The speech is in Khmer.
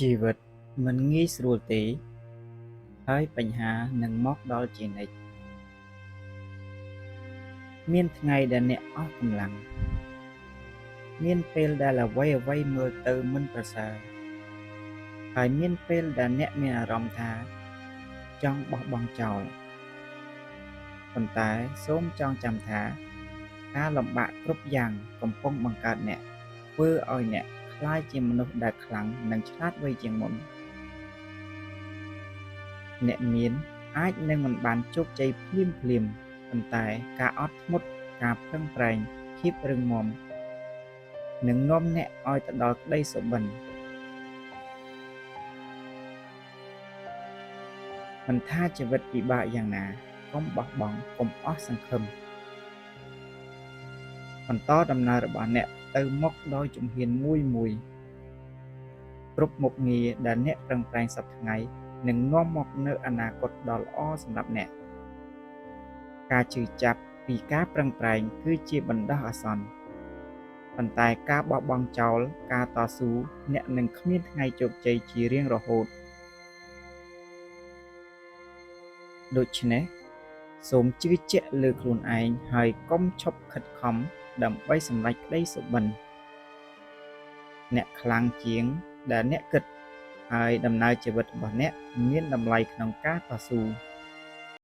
ជីវិតមិនងាយស្រួលទេហើយបញ្ហានឹងមកដល់ជានិច្ចមានថ្ងៃដែលអ្នកអស់កម្លាំងមានពេលដែលអ្វីមើលទៅមិនប្រសើរហើយមានពេលដែលអ្នកមានអារម្មណ៍ថាចង់បោះបង់ចោលប៉ុន្តែសូមចងចាំថាការលំបាកគ្រប់យ៉ាងកំពុងបង្កើតអ្នកធ្វើឲ្យអ្នកក្លាយជាមនុស្សដែលខ្លាំងនិងឆ្លាតវៃជាងមុនអ្នកមានអាចនឹងមិនបានជោគជ័យភ្លាមប៉ុន្តែការអត់ធ្មត់ការប្រឹងប្រែងភាពរឹងមាំនឹងនាំអ្នកឲ្យទៅដល់ក្តីសុបិនមិនថាជីវិតពិបាកយ៉ាងណាកុំបោះបង់កុំអស់សង្ឃឹមបន្តដំណើររបស់អ្នកទៅមុខដោយជំហានមួយគ្រប់មុខងារដែលអ្នកប្រឹងប្រែងសប្តាហ៍ថ្ងៃនឹងនាំមកនូវអនាគតដ៏ល្អសម្រាប់អ្នកការជឿចាប់ពីការប្រឹងប្រែងគឺជាបណ្ដោះអាសន្នប៉ុន្តែការបោះបង់ចោលការតស៊ូអ្នកនឹងគ្មានថ្ងៃជោគជ័យជារៀងរហូតដូច្នេះសូមជឿជាក់លើខ្លួនឯងហើយកុំឈប់ខិតខំដើម្បីសម្រេចក្តីសុបិនអ្នកខ្លាំងជាងដែលអ្នកគិតហើយដំណើរជីវិតរបស់អ្នកមានតម្លៃក្នុងការតស៊ូ